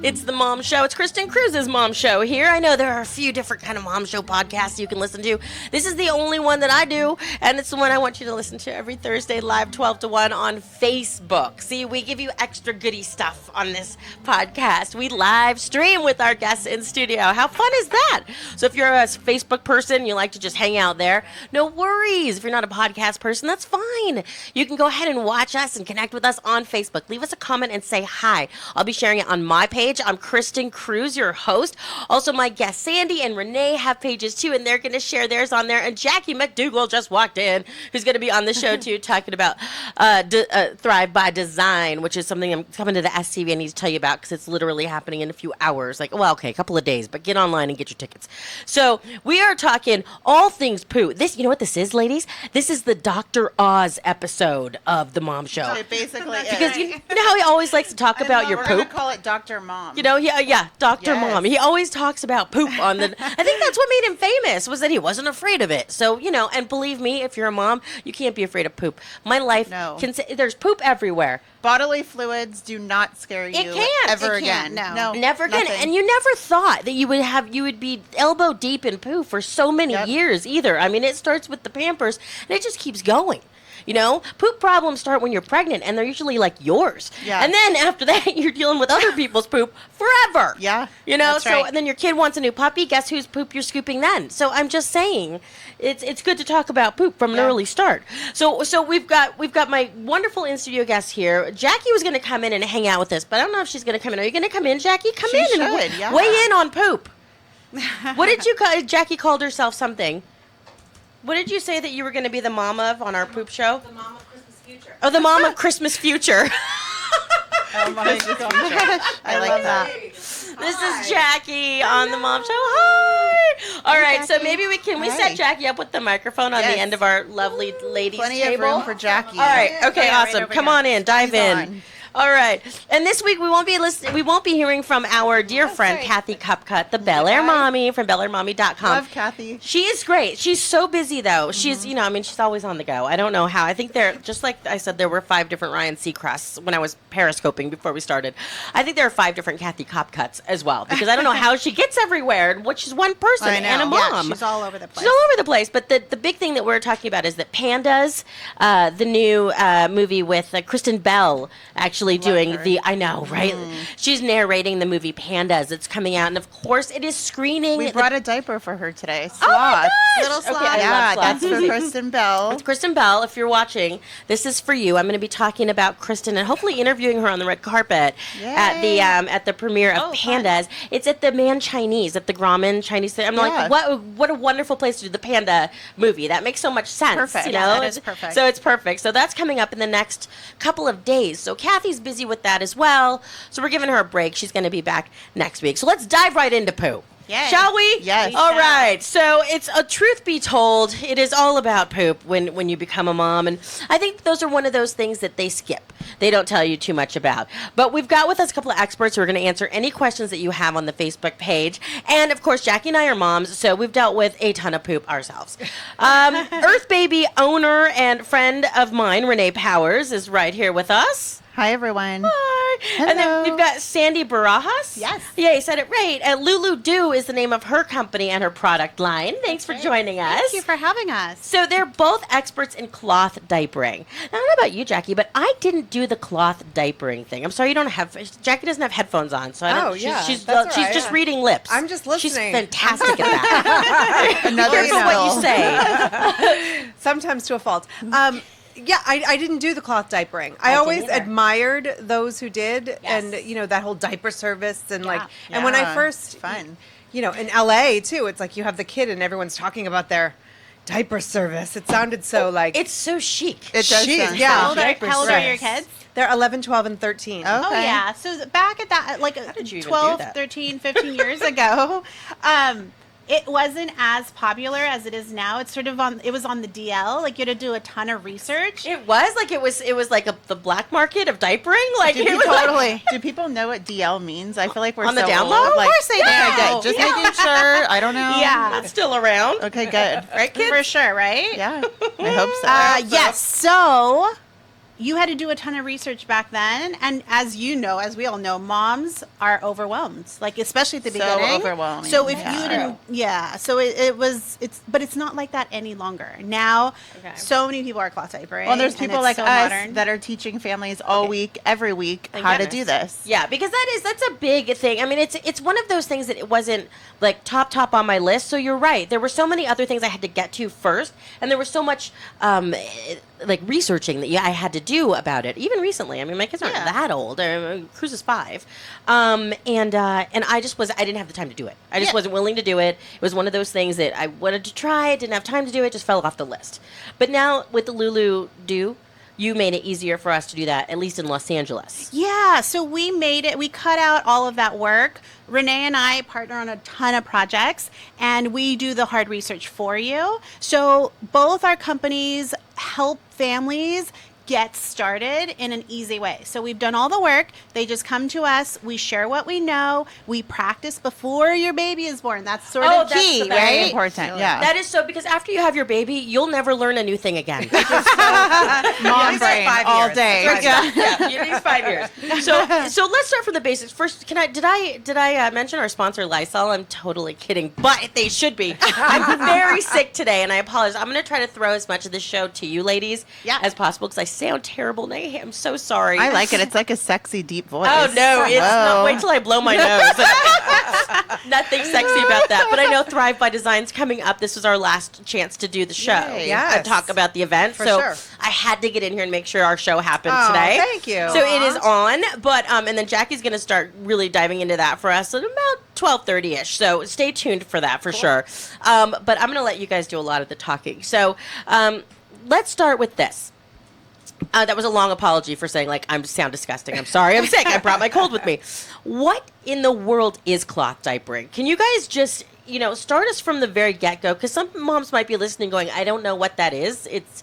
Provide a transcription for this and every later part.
It's the Mom Show. It's Kristin Cruz's Mom Show here. I know there are a few different kind of Mom Show podcasts you can listen to. This is the only one that I do, and it's the one I want you to listen to every Thursday live 12 to 1 on Facebook. See, we give you extra goody stuff on this podcast. We live stream with our guests in studio. How fun is that? So if you're a Facebook person, you like to just hang out there, no worries. If you're not a podcast person, that's fine. You can go ahead and watch us and connect with us on Facebook. Leave us a comment and say hi. I'll be sharing it on my page. I'm Kristin Cruz, your host. Also, my guests Sandy and Renee have pages too, and they're going to share theirs on there. And Jackie McDougal just walked in, who's going to be on the show too, talking about Thrive by Design, which is something I'm coming to the SCV I need to tell you about because it's literally happening in a few hours. Like, well, okay, a couple of days, but get online and get your tickets. So we are talking all things poo. This, you know what this is, ladies? This is the Dr. Oz episode of the Mom Show. It basically is. Because you know how he always likes to talk about your We're poop? going to call it Dr. Mom. You know, yeah, Dr. Yes. Mom. He always talks about poop on the... I think that's what made him famous, was that he wasn't afraid of it. So, you know, and believe me, if you're a mom, you can't be afraid of poop. My life, there's poop everywhere. Bodily fluids do not scare you ever again. No, never again. And you never thought that you would be elbow deep in poo for so many years either. I mean, it starts with the Pampers, and it just keeps going. You know, poop problems start when you're pregnant, and they're usually like yours. Yeah. And then after that, you're dealing with other people's poop forever. Yeah. You know, that's right. And then your kid wants a new puppy. Guess whose poop you're scooping then? So I'm just saying, it's good to talk about poop from an early start. So we've got my wonderful in studio guest here. Jackie was going to come in and hang out with us, but I don't know if she's going to come in. Are you going to come in, Jackie? Come in and weigh in on poop. What did you call? Jackie called herself something. What did you say that you were going to be the mom of on our poop show? The mom of Christmas future. Oh, the mom of Christmas future. Oh my gosh. I like that. This is Jackie on the Mom Show. Hi. All right, Jackie. so maybe we set Jackie up with the microphone on the end of our lovely ladies' Plenty table. of room for Jackie. All right. Okay. Awesome. Right Come on in. Dive She's in. on. All right. And this week we won't be hearing from our dear friend Kathy Cupcut, the Bel Air Mommy from BelAirMommy.com. Love Kathy. She is great. She's so busy though. She's, she's always on the go. I don't know how. I think just like I said, there were 5 different Ryan Seacrests when I was periscoping before we started. I think there are 5 different Kathy Cupcuts as well because I don't know how she gets everywhere. And she's one person and a mom. Yeah, she's all over the place. She's all over the place. But the big thing that we're talking about is that Pandas, the new movie with Kristen Bell actually doing I know, right? She's narrating the movie Pandas. It's coming out, and of course, it is screening. We brought a diaper for her today. Sloth. Oh my gosh! Little sloth. Okay, I love that's sloths. for Kristen Bell. It's Kristen Bell. If you're watching, this is for you. I'm going to be talking about Kristen and hopefully interviewing her on the red carpet at the premiere of Pandas. Fun. It's at the Man Chinese at the Grauman Chinese. I'm like, what a wonderful place to do the Panda movie. That makes so much sense. Perfect. You know, that is perfect. So it's perfect. So that's coming up in the next couple of days. So Kathy's busy with that as well. So we're giving her a break. She's going to be back next week. So let's dive right into poo. Yay. Shall we? Yes. All right. So it's a truth be told, it is all about poop when you become a mom. And I think those are one of those things that they skip. They don't tell you too much about. But we've got with us a couple of experts who are going to answer any questions that you have on the Facebook page. And, of course, Jackie and I are moms, so we've dealt with a ton of poop ourselves. Earth Baby owner and friend of mine, Renee Powers, is right here with us. Hi, everyone. Hi. Hello. And then we've got Sandy Barajas. Yes. Yeah, you said it right. Lulu Do is the name of her company and her product line. Thanks for joining us. Thank you for having us. So they're both experts in cloth diapering. Now, I don't know about you, Jackie, but I didn't do the cloth diapering thing. I'm sorry you don't have... Jackie doesn't have headphones on, so I don't... She's just reading lips. I'm just listening. She's fantastic at that. Another Be careful what you say. Sometimes to a fault. Yeah, I didn't do the cloth diapering. I always admired those who did, and that whole diaper service and and when I first, fun, in LA too, it's like you have the kid and everyone's talking about their diaper service. It sounded so it's so chic. It does. Sound yeah. How old are your kids? They're 11, 12, and 13. Okay. Oh, yeah. So back at that, 12, 13, 15 years ago, it wasn't as popular as it is now. It's sort of it was on the DL. Like, you had to do a ton of research. It was like the black market of diapering. Like, do people know what DL means? I feel like we're on the down old. low. Of course they do. Just making sure. I don't know. Yeah. That's still around. Okay, good. Right, kids? For sure, right? Yeah, I hope so. Yes. So you had to do a ton of research back then, and as you know, as we all know, moms are overwhelmed, like especially at the beginning. So overwhelming. So if you didn't, so but it's not like that any longer. Now, so many people are cloth diapering. Well, there's people like so us modern. that are teaching families all week, every week, how to do this. Yeah, because that's a big thing. I mean, it's one of those things that it wasn't like top on my list. So you're right. There were so many other things I had to get to first, and there was so much like researching that I had to do about it. Even recently, I mean, my kids aren't that old. Cruz is 5, and I didn't have the time to do it. I just wasn't willing to do it. It was one of those things that I wanted to try, didn't have time to do it, just fell off the list. But now with the Lulu Do, you made it easier for us to do that, at least in Los Angeles. Yeah, so we made it. We cut out all of that work. Renee and I partner on a ton of projects, and we do the hard research for you. So both our companies help families get started in an easy way. So we've done all the work. They just come to us. We share what we know. We practice before your baby is born. That's sort of key, very right? important. Yeah, that is so, because after you have your baby, you'll never learn a new thing again. Mom brain all day. Yeah, you need 5 years. So let's start from the basics. First, did I mention our sponsor Lysol? I'm totally kidding, but they should be. I'm very sick today, and I apologize. I'm going to try to throw as much of this show to you ladies as possible, because I sound terrible, and I'm so sorry. I like it. It's like a sexy, deep voice. Oh, no. It's not. Wait till I blow my nose. Nothing sexy about that. But I know Thrive by Design's coming up. This was our last chance to do the show. And talk about the event. For sure. I had to get in here and make sure our show happened today. Thank you. So it is on. But and then Jackie's going to start really diving into that for us at about 12:30ish. So stay tuned for that for sure. But I'm going to let you guys do a lot of the talking. So let's start with this. That was a long apology for saying, like, I sound disgusting. I'm sorry. I'm sick. I brought my cold with me. What in the world is cloth diapering? Can you guys just, start us from the very get-go? Because some moms might be listening going, I don't know what that is. It's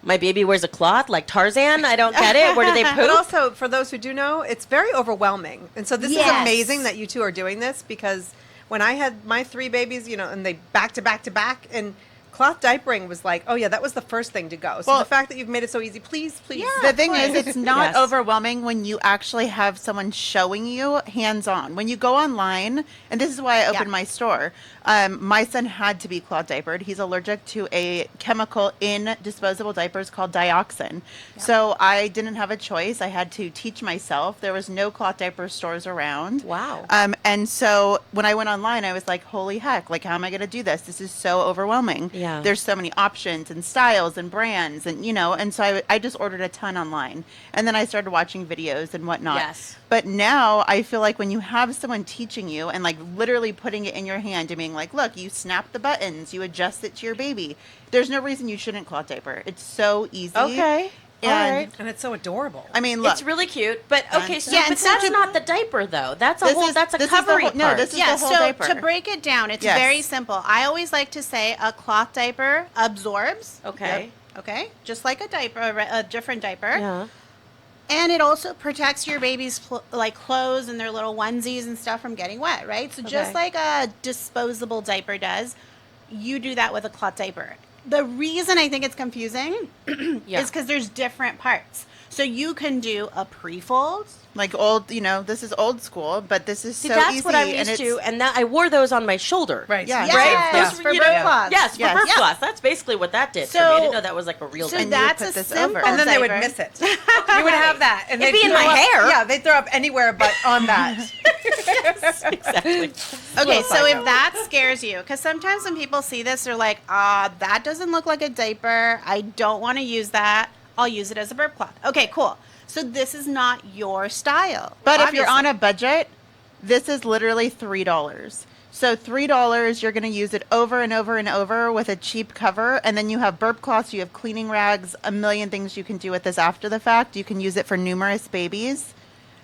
my baby wears a cloth like Tarzan. I don't get it. Where do they poop? But also, for those who do know, it's very overwhelming. And so this is amazing that you two are doing this, because when I had my 3 babies, and they back to back to back, and cloth diapering was like, oh yeah, that was the first thing to go. So the fact that you've made it so easy, please. Yeah, the thing is, it's not overwhelming when you actually have someone showing you hands-on. When you go online, and this is why I opened my store, my son had to be cloth diapered. He's allergic to a chemical in disposable diapers called dioxin. Yeah. So I didn't have a choice. I had to teach myself. There was no cloth diaper stores around. Wow. And so when I went online, I was like, holy heck, like, how am I going to do this? This is so overwhelming. Yeah. There's so many options and styles and brands, and and so I just ordered a ton online, and then I started watching videos and whatnot. Yes. But now I feel like when you have someone teaching you and like literally putting it in your hand and being like, look, you snap the buttons, you adjust it to your baby. There's no reason you shouldn't cloth diaper. It's so easy. Okay. And it's so adorable. I mean, look, it's really cute, but okay. So, but that's not the diaper, though. That's a whole. That's a covering part. No, this is the whole diaper. To break it down, it's very simple. I always like to say a cloth diaper absorbs. Okay. Yep. Okay. Just like a diaper, a different diaper. Yeah. And it also protects your baby's clothes and their little onesies and stuff from getting wet, right? So just like a disposable diaper does, you do that with a cloth diaper. The reason I think it's confusing is because there's different parts. So you can do a pre-fold. Like old, this is old school, but this is so that's easy. What I'm used to, and I wore those on my shoulder. Right. Yeah. Yes, for birth cloths. Yes, for birth cloths. That's basically what that did for me. I didn't know that was like a real thing. So that's a simple And then they would diaper. miss it. You would have that. And it'd be in my hair. Yeah, they'd throw up anywhere but on that. Exactly. Okay, so if that scares you, because sometimes when people see this, they're like, that doesn't look like a diaper. I don't want to use that. I'll use it as a burp cloth. Okay, cool. So this is not your style. But if you're on a budget, this is literally $3. So $3, you're going to use it over and over and over with a cheap cover. And then you have burp cloths, you have cleaning rags, a million things you can do with this after the fact. You can use it for numerous babies.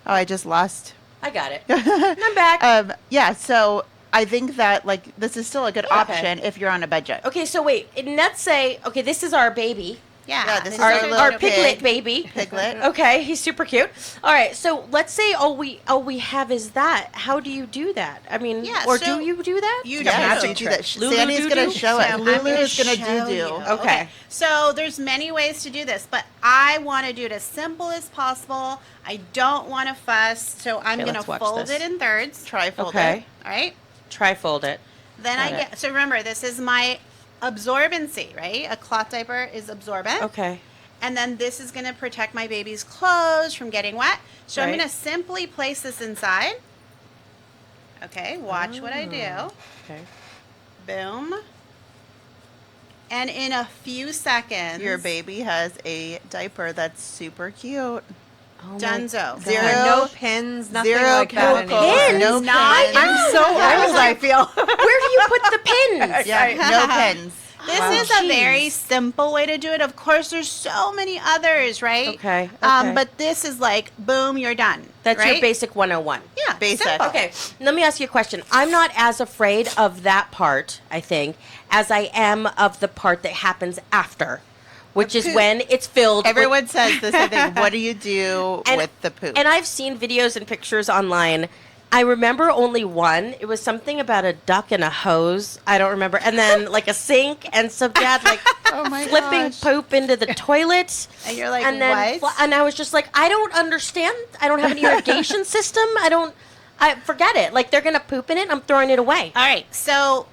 Oh, I just lost. I got it. I'm back. Yeah, so I think that this is still a good option if you're on a budget. Okay, so wait. And let's say, this is our baby. Yeah, this is our, our little our piglet pig. baby. Piglet. Okay, he's super cute. All right, so let's say all we have is that. How do you do that? I mean, or do you do that? You Yeah, do. you do that. Lulu Sandy's do going do? to show So it. I'm Lulu gonna is going to show do. you. Okay. So there's many ways to do this, but I want to do it as simple as possible. I don't want to fuss, so I'm going to let's watch fold this. it in thirds. Trifold Okay. it. All right. Trifold it. Then Got I it. get, so remember, this is my absorbency, right? A cloth diaper is absorbent. Okay. And then this is going to protect my baby's clothes from getting wet. So I'm Right. going to simply place this inside. Okay, watch what I do. Okay. Boom. And in a few seconds, Your baby has a diaper that's super cute. Oh my Dunzo. Zero. No pins, nothing Zero like that chemicals. anymore. Pins? No Not- pins. I'm so old, I feel. Where do you put the pins? Yeah, no pins. This Wow. is a very simple way to do it. Of course, there's so many others, right? Okay, okay. But this is like, boom, you're done. That's your right? basic 101. Yeah, Basic. simple. Okay, let me ask you a question. I'm not as afraid of that part, I think, as I am of the part that happens after, which is when it's filled with Everyone says the same thing. What do you do And- with the poop? And I've seen videos and pictures online. I remember only one. It was something about a duck and a hose. I don't remember. And then like a sink and some dad like Oh my flipping gosh. poop into the toilet. And you're like, and then what? and I was just like, I don't understand. I don't have an irrigation system. I forget it. Like they're gonna poop in it. I'm throwing it away. All right, so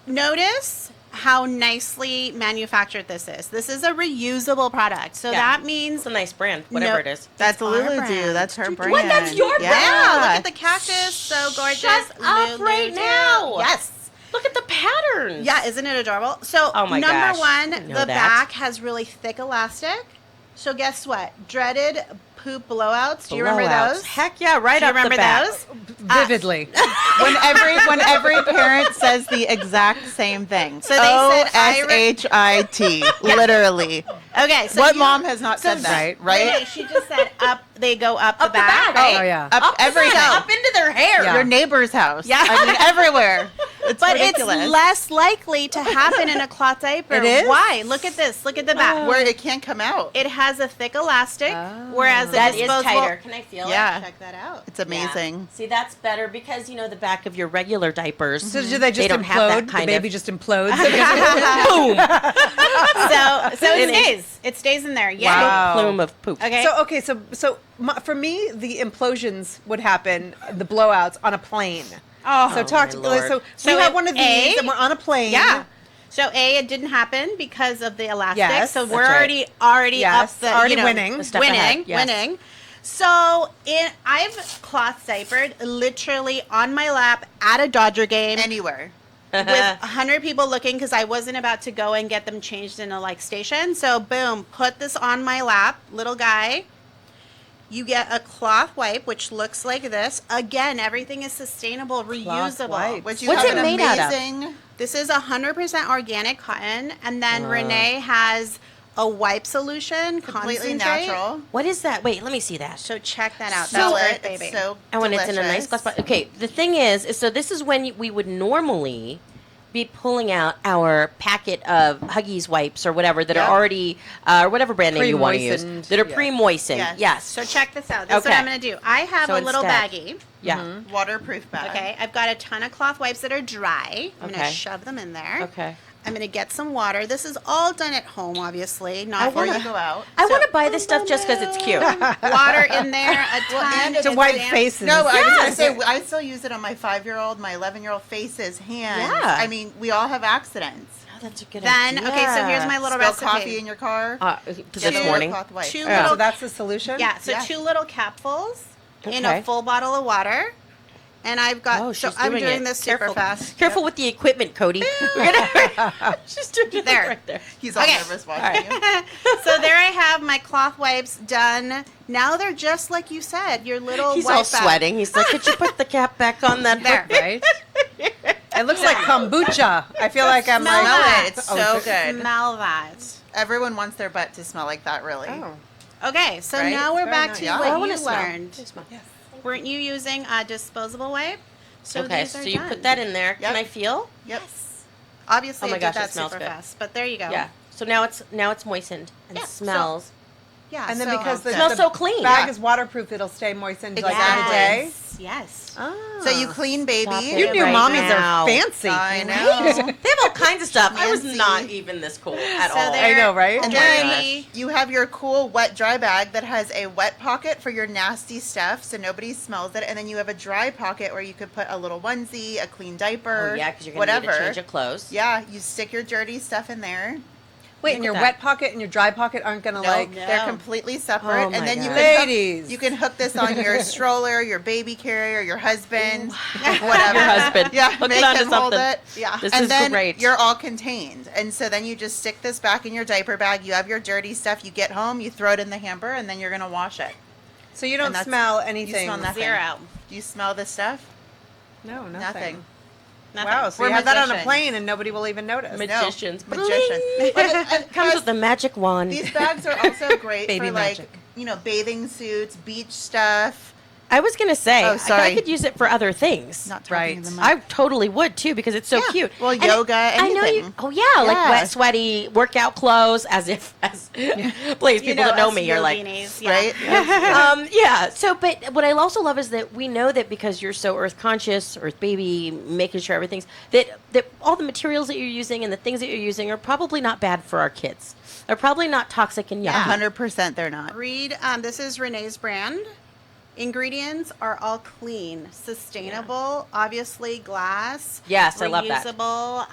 notice how nicely manufactured this is. This is a reusable product. So Yeah. that means It's a nice brand, whatever No. it is. That's our Lulu brand. do. That's her brand. What? That's your yeah. brand? yeah, look at the cactus, so gorgeous. Shut up Lulu right do. now. Yes. Look at the patterns. Yeah, isn't it adorable? So Oh my number gosh. I one, didn't know the that. back has really thick elastic. So guess what? Dreaded poop blowouts. Do you remember Blowouts. those? Heck yeah, right Do you up the remember bat. those? Vividly. when every parent says the exact same thing. So they said OSHIT, literally. Okay, so What you- mom has not said so- that, Right. right? Okay, she just said up. They go up the Up the back. back. Right? Oh, yeah. Up the everything. back, up into their hair. Yeah. Your neighbor's house. Yeah. I mean, everywhere. It's But ridiculous. it's less likely to happen in a cloth diaper. It is? Why? Look at this. Look at the back. where it can't come out. It has a thick elastic, whereas a That is disposable. tighter. Can I feel Yeah. it? Check that out. It's amazing. See, that's better because you know the back of your regular diapers. So do they just don't have that implode? kind The baby of just implodes? boom, So it It stays. It stays in there. Yeah. Wow. plume of poop. Okay. So for me, the implosions would happen, the blowouts on a plane. Oh. So talk my to Lord. so So we have it- one of these A? and we're on a plane. Yeah. So it didn't happen because of the elastic. Yes, so that's we're right. already Yes, up the already winning. A step ahead, yes. winning. So I've cloth diapered literally on my lap at a Dodger game Anywhere. with 100 people looking because I wasn't about to go and get them changed in a like station. So boom, put this on my lap, little guy. You get a cloth wipe, which looks like this. Again, everything is sustainable, reusable. wipes. Which you What's have it an made out of? amazing. This is 100% organic cotton, and then Renee has a wipe solution, Completely concentrate. natural. What is that? Wait, let me see that. So check that out. Smell That's it. great, It's baby. so And when it's in a nice delicious. glass bottle. Okay, the thing is so this is when we would normally be pulling out our packet of Huggies wipes or whatever that Yeah. are already, or whatever brand name you want to use, Pre-moistened, that are yeah. pre-moistened. Yes. Yes. So check this out. This is Okay. what I'm going to do. I have So a little instead- baggie. Yeah. Waterproof bag. Okay, I've got a ton of cloth wipes that are dry. I'm going Okay. to shove them in there. Okay. I'm going to get some water. This is all done at home, obviously, not Before for you go out. I want to buy this stuff just because it's cute. water in there. A ton. and To it's wipe damp. faces. No, I was going Yes. to say, I still use it on my 5-year-old, my 11-year-old faces, hands. Yeah. I mean, we all have accidents. Oh, that's a good Then, idea. okay, so here's my little Spill recipe. coffee in your car. This Get a morning. cloth wipe. Two Yeah. little So that's the solution? Yeah, so Yeah. 2 little capfuls in Okay. a full bottle of water. And I've got, Oh, so she's I'm doing doing it. this super Careful. fast. Careful with the equipment, Cody. We're gonna. She's doing it There. right there. He's all Okay. nervous watching you. So there I have my cloth wipes done. Now they're just like you said, your little He's wipe all out. sweating. He's like, could you put the cap back on that? There. Right? It looks like kombucha. I feel like I'm Smell like, that. It's so good. Smell that. Everyone wants their butt to smell like that, really. oh. Okay, so Right? now we're Very back nice. to Yeah. I what wanna you smell. learned. Weren't you using a disposable wipe? So Okay, these are so you done. put that in there. Can Yep. I feel? Yep. Obviously, Oh my I gosh, did it that smells super good. fast, but there you go. Yeah. So now it's moistened and smells. Yeah, and then because the smells so clean. bag is waterproof, it'll stay moistened like in a day. Yes. Oh. So you clean baby. You new mommies are fancy. I know. They have all kinds of stuff. I was not even this cool at all. I know, right? And then you have your cool wet dry bag that has a wet pocket for your nasty stuff so nobody smells it. And then you have a dry pocket where you could put a little onesie, a clean diaper, because you're going to need to change your clothes. Yeah, you stick your dirty stuff in there. Wait, and your wet pocket and your dry pocket aren't going to they're completely separate. Oh, and then you can hook this on your stroller, your baby carrier, your husband, whatever. Your husband. Yeah, hook make it onto him hold something. it. Yeah. This and is then great. You're all contained. And so then you just stick this back in your diaper bag. You have your dirty stuff. You get home, you throw it in the hamper, and then you're going to wash it. So you don't smell anything. You smell nothing. Zero. Do you smell this stuff? No, Nothing. Wow, so We're you have that on a magicians. plane and nobody will even notice. Magicians. No. Magician. It comes with the magic wand. These bags are also great Baby for magic. bathing suits, beach stuff. I was going to say, Oh, sorry. I could use it for other things. Not Right. talking to the mic. I totally would too because it's so cute. Well, And yoga, I know anything. you. Oh yeah, like wet, sweaty workout clothes. Please, people that know me are like, Right? yeah. So, but what I also love is that we know that because you're so earth conscious, earth baby, making sure everything's that all the materials that you're using and the things that you're using are probably not bad for our kids. They're probably not toxic and yucky. 100% they're not. Read, this is Renee's brand. Ingredients are all clean, sustainable, obviously glass. Yes, I love that. Reusable.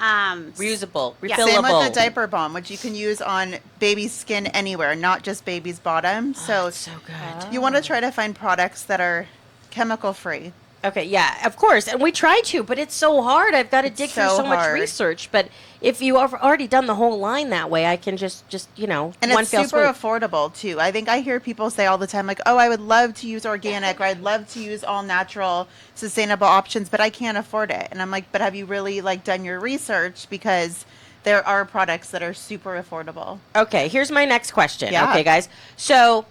Reusable, refillable. Same with the diaper balm, which you can use on baby's skin anywhere, not just baby's bottom. So, It's so good. you want to try to find products that are chemical free. Okay, yeah, of course. And we try to, but it's so hard. I've got to dig through so much hard. research. But if you have already done the whole line that way, I can just And one it's fell super swoop. affordable, too. I think I hear people say all the time, like, oh, I would love to use organic, or I'd love to use all natural, sustainable options, but I can't afford it. And I'm like, but have you really, done your research? Because there are products that are super affordable. Okay, here's my next question. Yeah. Okay, guys. So,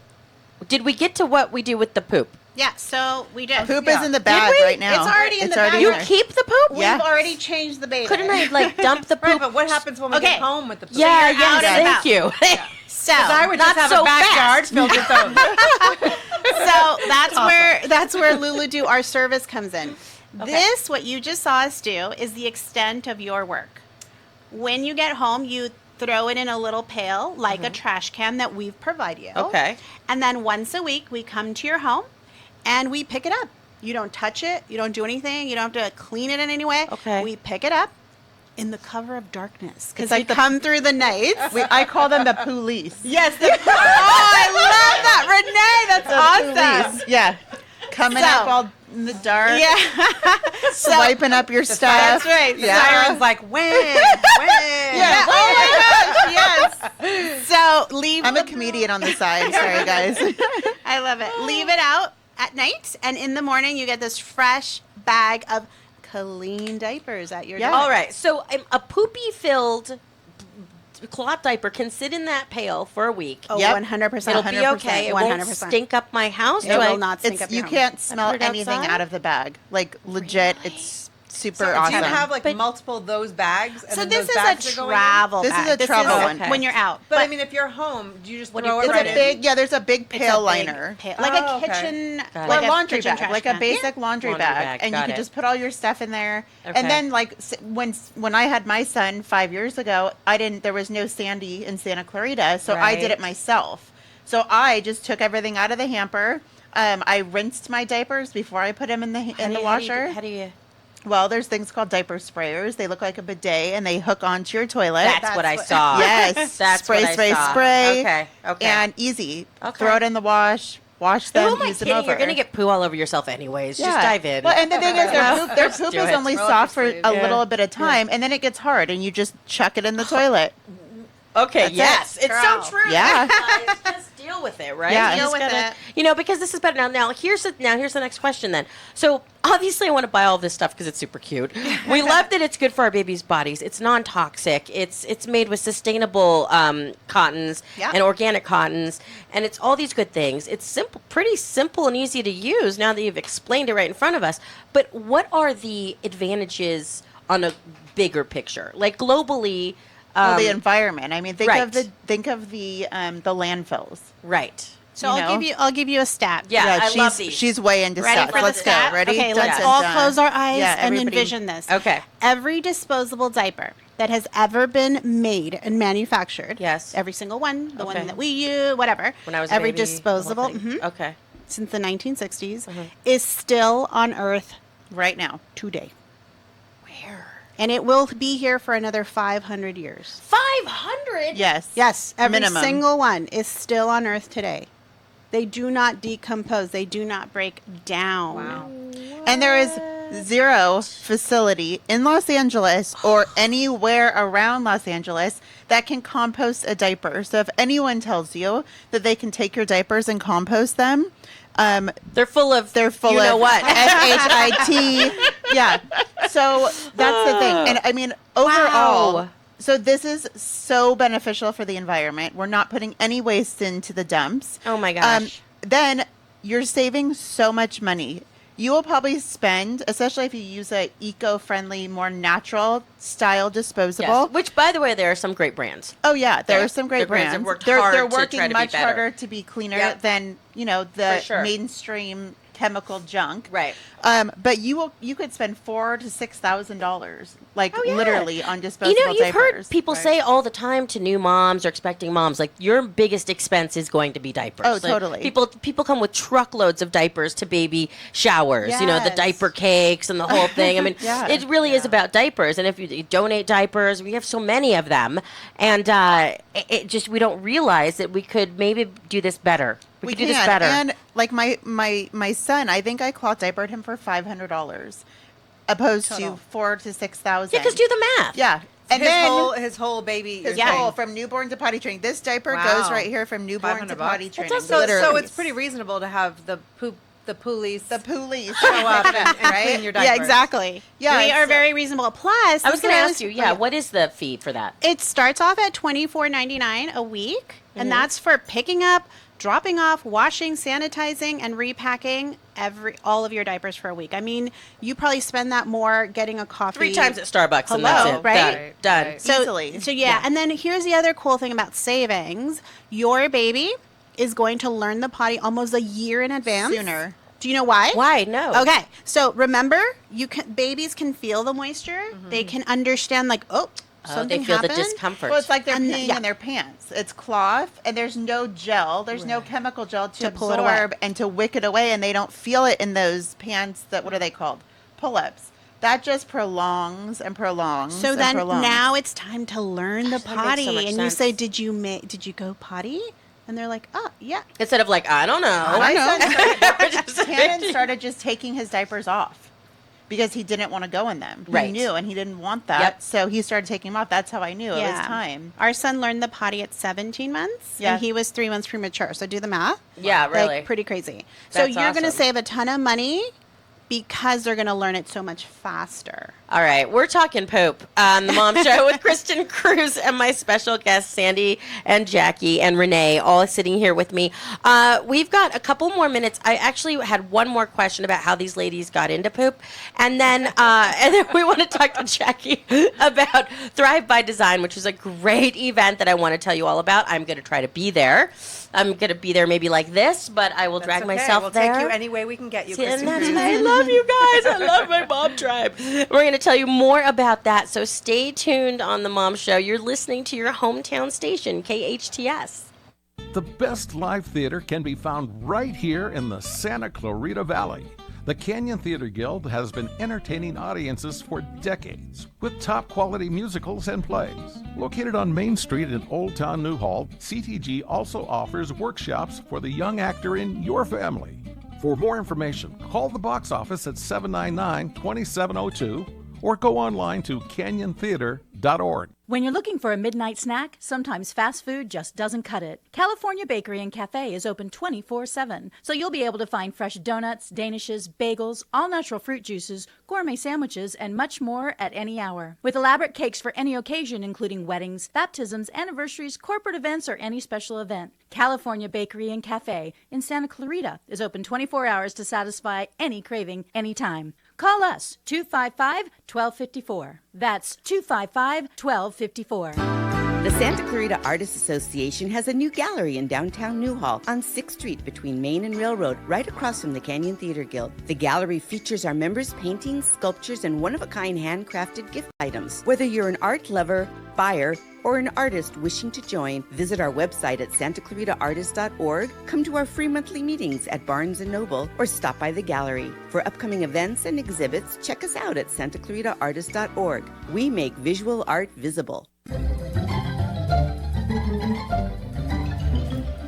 did we get to what we do with the poop? Yeah, so we did. Poop is in the bag we? right now. It's already in the bag. in You there. keep the poop? Yeah. We've already changed the baby. Couldn't I dump the poop? Right, but what happens when we get home with the poop? Yeah, you're out and thank you. So, I would Not just have so a backyard filled with those. so that's where Lulu Do Our Service comes in. This, what you just saw us do, is the extent of your work. When you get home, you throw it in a little pail, like a trash can that we've provided you. Okay. And then once a week, we come to your home and we pick it up. You don't touch it. You don't do anything. You don't have to clean it in any way. Okay. We pick it up in the cover of darkness because It's like we come through the night. I call them the police. Yes. I love that, Renee. That's awesome. Police. Yeah. Coming up all in the dark. Yeah. Swiping up your stuff. That's right. The siren's like, when? Yeah. Oh my gosh. Yes. So leave. I'm a comedian on the side. Sorry, guys. I love it. Leave it out at night, and in the morning you get this fresh bag of clean diapers at your door. All right. So a poopy-filled cloth diaper can sit in that pail for a week. Oh, Yep. 100%. It'll be okay. It 100%. won't stink up my house. It will not stink up your You home. can't smell put it anything outside? out of the bag. Like legit, it's super So awesome. do you have But- multiple of those bags? And So then this those is bags a are going in? travel This is bag. a travel one. when you're out. But I mean, if you're home, do you just What do you throw put it It's right a in? big, yeah. There's a big It's pail a big liner. pail, like Oh, a okay. kitchen, Got Or it. a laundry kitchen bag, trash like a can. basic laundry bag, and got you can it. just put all your stuff in there. Okay. And then, when I had my son 5 years ago, there was no Sandy in Santa Clarita, so I did Right. it myself. So I just took everything out of the hamper. I rinsed my diapers before I put them in the washer. How do you? Well, there's things called diaper sprayers. They look like a bidet, and they hook onto your toilet. That's what I saw. Yes. That's spray, what I spray, saw. spray. Okay. And easy. Okay. Throw it in the wash them, Who am I use them kidding? over. You're gonna get poo all over yourself anyways. Just Yeah. dive in. Well, and the thing is, their poop do is it. only Roll up soft for your sleeves. a little bit of time, and then it gets hard, and you just chuck it in the toilet. Okay, That's yes. it. It's Girl. so true. Yeah. Guys, just deal with it, right? Yeah. You just Deal with gotta- it. because this is better. Now here's the next question then. So obviously I want to buy all this stuff because it's super cute. We love that it's good for our babies' bodies. It's non-toxic. It's made with sustainable cottons Yep. and organic cottons, and it's all these good things. It's simple, pretty simple and easy to use now that you've explained it right in front of us. But what are the advantages on a bigger picture? Like globally, Well, the environment. I mean, think Right. of the landfills. Right. So I'll give you a stat. Yeah, I she's, love these. She's way into Ready stats. for the Let's go. stat? Ready? Okay, Dun, let's dun, all dun. close our eyes Yeah, and everybody- envision this. Okay. Every disposable diaper that has ever been made and manufactured. Yes. Every single one, the Okay. one that we use, whatever. When I was a every baby, the whole disposable. thing. Okay. Since the 1960s is still on Earth Right now. today. Where? And it will be here for another 500 years. 500? Yes. Yes, every Minimum. single one is still on Earth today. They do not decompose. They do not break down. Wow. And there is zero facility in Los Angeles or anywhere around Los Angeles that can compost a diaper. So if anyone tells you that they can take your diapers and compost them, They're full of they're full you know of what? SHIT. Yeah. So that's the thing. And I mean, overall, Wow. so this is so beneficial for the environment. We're not putting any waste into the dumps. Oh my gosh. Then you're saving so much money. You will probably spend, especially if you use a eco-friendly, more natural style disposable. Yes. Which, by the way, there are some great brands. Oh yeah, there Yeah. are some great The brands have brands. worked They're hard to working try to be much better. harder to be cleaner Yep. than the For sure. mainstream chemical junk. Right. But you could spend $4,000 to $6,000, like Oh, yeah. literally on disposable You know, you've diapers. heard people say all the time to new moms or expecting moms, like, your biggest expense is going to be diapers. Oh, Like, totally. People come with truckloads of diapers to baby showers, you know, the Yes. diaper cakes and the whole thing. I mean, Yeah. it really is about diapers. And if you donate diapers, we have so many of them. And it just, we don't realize that we could maybe do this better. We could do this better. And like my son, I think I cloth diapered him for $500, opposed Total. to $4,000 to $6,000. Yeah, because do the math. Yeah, and his then whole baby. his you're saying. whole from newborn to potty training. This diaper Wow. goes right here from newborn to $500 potty bucks? training. So literally. it's pretty reasonable to have the police the police show up and right? clean your diapers. Yeah, exactly. Yeah, we are so- very reasonable. Plus, I was going to this ask you, what is the fee for that? It starts off at $24.99 a week, Mm-hmm. and that's for picking up, dropping off, washing, sanitizing, and repacking all of your diapers for a week. I mean, you probably spend that more getting a coffee 3 times at Starbucks and Hello, that's it. right? Done. Right. So, Easily. So yeah, and then here's the other cool thing about savings. Your baby is going to learn the potty almost a year in advance. Sooner. Do you know why? Why? No. Okay, so remember, babies can feel the moisture. They can understand, like, something they feel happened. the discomfort. Well, it's like they're And peeing yeah. in their pants. It's cloth, and there's no gel. There's no chemical gel to pull it away. absorb and to wick it away, and they don't feel it in those pants that, what are they called? Pull-ups. That just prolongs and prolongs. So and then prolongs. now it's time to learn the Gosh, that makes potty, so much and sense. you say, "Did you go potty?" And they're like, "Oh, yeah." Instead of like, I don't know. My son Just- Cannon started just taking his diapers off because he didn't want to go in them. He Right. knew, and he didn't want that. Yep. So he started taking them off. That's how I knew it was time. Our son learned the potty at 17 months, Yeah. and he was 3 months premature. So do the math. Yeah, really. Like, pretty crazy. So That's you're going to awesome. save a ton of money because they're going to learn it so much faster. All right, we're talking poop on the Mom Show with Kristin Cruz and my special guests, Sandy and Jackie and Renee, all sitting here with me. We've got a couple more minutes. I actually had one more question about how these ladies got into poop, and then we want to talk to Jackie about Thrive by Design, which is a great event that I want to tell you all about. I'm going to try to be there. I'm going to be there maybe like this, but I will drag myself we'll there. take you any way we can get you, See, and Kristin that's Cruz. why I love you guys. I love my mom tribe. We're going to tell you more about that, so stay tuned on the Mom Show. You're listening to your hometown station, KHTS. The best live theater can be found right here in the Santa Clarita Valley. The Canyon Theater Guild has been entertaining audiences for decades with top quality musicals and plays. Located on Main Street in Old Town Newhall, CTG also offers workshops for the young actor in your family. For more information, call the box office at 799-2702 or go online to canyontheater.org. When you're looking for a midnight snack, sometimes fast food just doesn't cut it. California Bakery and Cafe is open 24/7, so you'll be able to find fresh donuts, danishes, bagels, all-natural fruit juices, gourmet sandwiches, and much more at any hour. With elaborate cakes for any occasion, including weddings, baptisms, anniversaries, corporate events, or any special event. California Bakery and Cafe in Santa Clarita is open 24 hours to satisfy any craving anytime. Call us, 255-1254. That's 255-1254. The Santa Clarita Artists Association has a new gallery in downtown Newhall on 6th Street between Main and Railroad, right across from the Canyon Theater Guild. The gallery features our members' paintings, sculptures, and one-of-a-kind handcrafted gift items. Whether you're an art lover, buyer, or an artist wishing to join, visit our website at santaclaritaartist.org, come to our free monthly meetings at Barnes & Noble, or stop by the gallery. For upcoming events and exhibits, check us out at santaclaritaartist.org. We make visual art visible.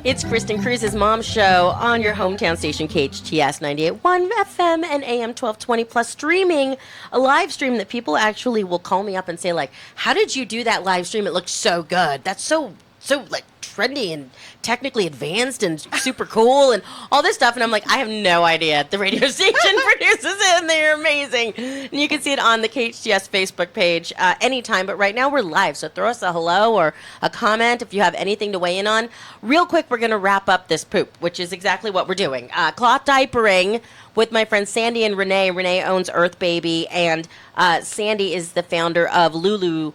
It's Kristin Cruz's Mom Show on your hometown station, KHTS 98.1 FM and AM 1220, plus streaming, a live stream that people actually will call me up and say, like, how did you do that live stream? It looks so good. That's so like, trendy and technically advanced and super cool and all this stuff. And I'm like, I have no idea. The radio station produces it, and they're amazing. And you can see it on the KHTS Facebook page anytime. But right now we're live, so throw us a hello or a comment if you have anything to weigh in on. Real quick, we're going to wrap up this poop, which is exactly what we're doing. Cloth diapering with my friends Sandy and Renee. Renee owns Earth Baby, and Sandy is the founder of Lulu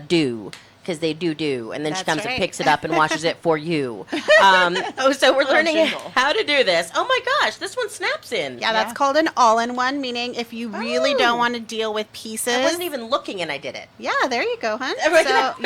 Do. Because they do, and then she comes and picks it up and washes it for you. So we're learning how to do this. Oh my gosh, this one snaps in. Yeah, that's called an all-in-one, meaning if you really don't want to deal with pieces. I wasn't even looking and I did it. Yeah, there you go, huh? So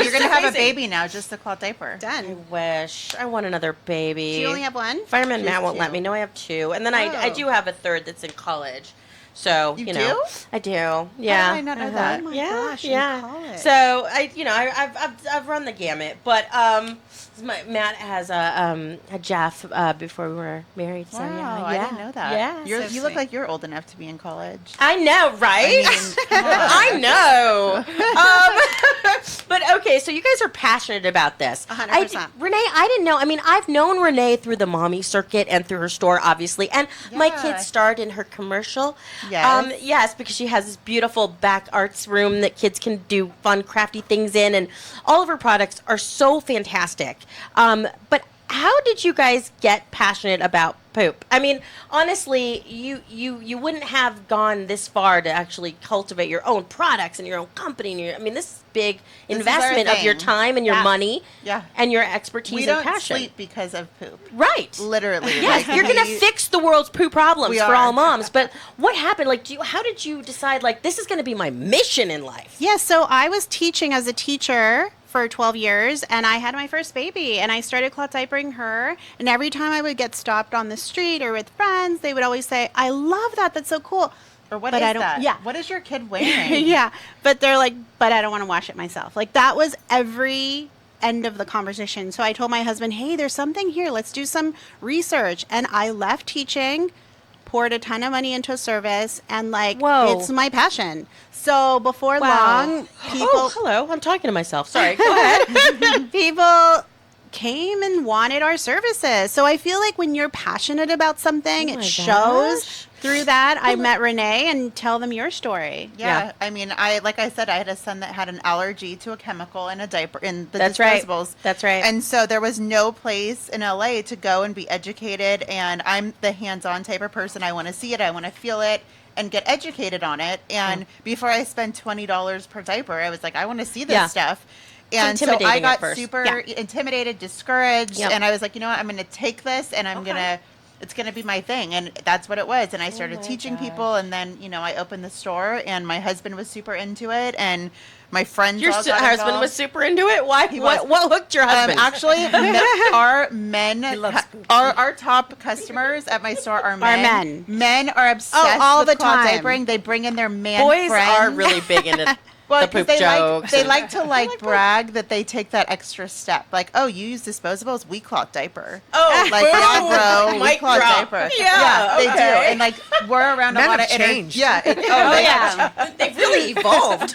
you're going to have a baby now, just a cloth diaper. Done. I wish. I want another baby. Do you only have one? Fireman Matt won't let me. No, I have two. And then I do have a third that's in college. So, you know, do? I do. Yeah. How did I not know that? Oh my Yeah, gosh, yeah. in college. So I've run the gamut, but Matt has a Jeff before we were married. So Wow, yeah, I didn't know that. Yeah, You look like you're old enough to be in college. I know, right? I know. But okay, so you guys are passionate about this. 100%. Renee, I didn't know. I mean, I've known Renee through the mommy circuit and through her store, obviously. And my kids starred in her commercial. Yes. Yes, because she has this beautiful back arts room that kids can do fun, crafty things in. And all of her products are so fantastic. But how did you guys get passionate about poop? I mean, honestly, you wouldn't have gone this far to actually cultivate your own products and your own company. And this is big investment of your time and your money and your expertise and passion. We don't sleep because of poop. Right. Literally. Yes, you're going to fix the world's poop problems for all moms. But what happened? Like, how did you decide, like, this is going to be my mission in life? Yeah, so I was teaching as a teacher for 12 years, and I had my first baby, and I started cloth diapering her, and every time I would get stopped on the street or with friends, they would always say, I love that, that's so cool. Or what is that? Yeah. What is your kid wearing? Yeah, but they're like, but I don't want to wash it myself. Like, that was every end of the conversation. So I told my husband, hey, there's something here, let's do some research. And I left teaching, poured a ton of money into a service, and it's my passion. So before long, people... Oh, hello. I'm talking to myself. Sorry. Go ahead. People came and wanted our services. So I feel like when you're passionate about something, it shows through that. I met Renee, and tell them your story. Yeah. I mean, like I said, I had a son that had an allergy to a chemical in a diaper, in the disposables. That's right. And so there was no place in LA to go and be educated. And I'm the hands-on type of person. I want to see it. I want to feel it and get educated on it. And before I spend $20 per diaper, I was like, I want to see this stuff. And so I got super intimidated, discouraged, and I was like, you know what, I'm going to take this, and it's going to be my thing. And that's what it was. And I started teaching people, and then, I opened the store, and my husband was super into it, and my friends all got involved. Your husband was super into it? Why? What hooked your husband? Actually, our men, our top customers at my store are men. Men are obsessed all with the cloth time. diapering. They bring in their man Boys friends. are really big into the poop jokes. They like to brag that they take that extra step. Like, oh, you use disposables? We cloth diaper. Oh, like, yeah, bro, we cloth diaper. Yeah, they do. And we're around a lot of changed. They've really evolved.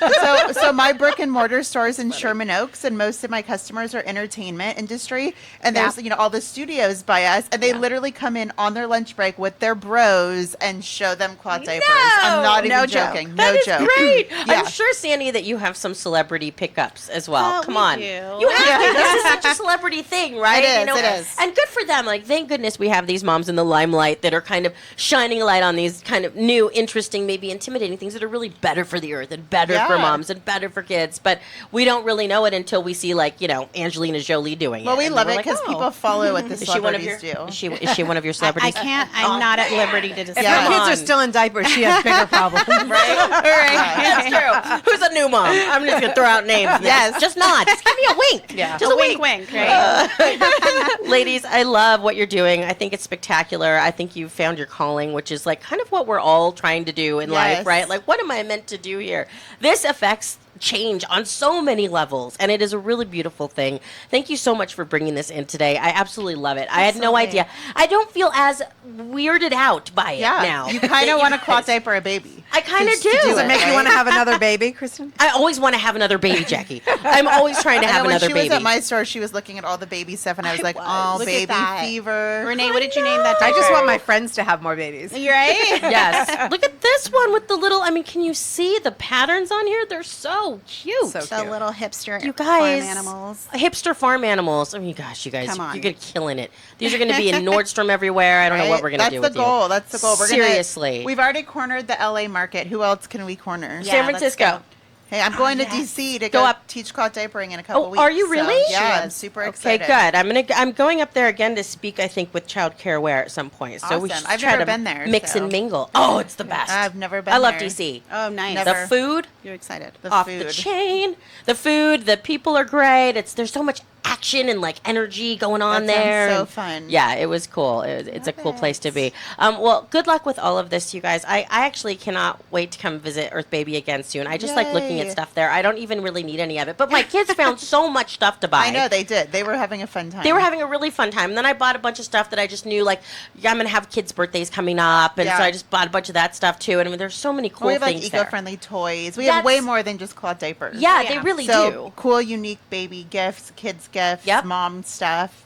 So my brick and mortar stores in Sherman Oaks, and most of my customers are entertainment industry. And there's all the studios by us, and they literally come in on their lunch break with their bros and show them cloth diapers. I'm not even joking. That is great. Yeah. I'm sure, Sandy, that you have some celebrity pickups as well. Come on. Do. You have to. This is such a celebrity thing, right? It is. And good for them. Like, thank goodness we have these moms in the limelight that are kind of shining a light on these kind of new, interesting, maybe intimidating things that are really better for the earth and better for moms and better for kids. But we don't really know it until we see, like, you know, Angelina Jolie doing it. Well, we love it because like, people follow what the celebrities do. Is she one of your celebrities? I can't. I'm not at liberty to decide. If her kids are still in diapers, she has bigger problems. Right? All right. That's true. Who's a new mom? I'm just going to throw out names. Yes. Just nod. Just give me a wink. Yeah. Just a wink. Right? Ladies, I love what you're doing. I think it's spectacular. I think you've found your calling, which is like kind of what we're all trying to do in life, right? Like, what am I meant to do here? This affects change on so many levels, and it is a really beautiful thing. Thank you so much for bringing this in today. I absolutely love it. I had no idea. I don't feel as weirded out by it now. You kind of want to cloth diaper a baby. I kind of do. Does it make you want to have another baby, Kristin? I always want to have another baby, Jackie. I'm always trying to have another baby. When she was at my store, she was looking at all the baby stuff, and I was like, oh, baby fever. Renee, what did you name that? I just want my friends to have more babies. You're right? Yes. Look at this one with the little, I mean, can you see the patterns on here? They're so cute. So The cute. little hipster You guys, farm animals. hipster farm animals. I mean, gosh, you guys, Come on. you're killing it. These are going to be in Nordstrom everywhere. I don't know what we're going to do with you. That's the goal. Seriously. We've already cornered the LA market. Who else can we corner? Yeah, San let's Francisco. Hey, I'm going to DC to Go go up. teach cloth diapering in a couple weeks. Are you really? So, yeah, I'm super excited. Okay, good. I'm going up there again to speak, I think, with Child Care Aware at some point. So we Awesome. should I've try never to been there, mix so. and mingle. Oh, it's the best. I've never been I love there. DC. Oh, nice. Never. The food, You're excited. off the chain. The food, the people are great. There's so much action and like energy going on That sounds there. so and fun. Yeah, it was cool. It's a cool place to be. Well, good luck with all of this, you guys. I actually cannot wait to come visit Earth Baby again soon. I just like looking at Yay. stuff there. I don't even really need any of it. But my kids found so much stuff to buy. I know they did. They were having a fun time. They were having a really fun time. And then I bought a bunch of stuff that I just knew, like, I'm going to have kids' birthdays coming up. And so I just bought a bunch of that stuff, too. And I mean, there's so many cool we have like things there. eco-friendly toys. We have way more than just cloth diapers. Yeah, they really so do. Cool, unique baby gifts, kids gifts, mom stuff.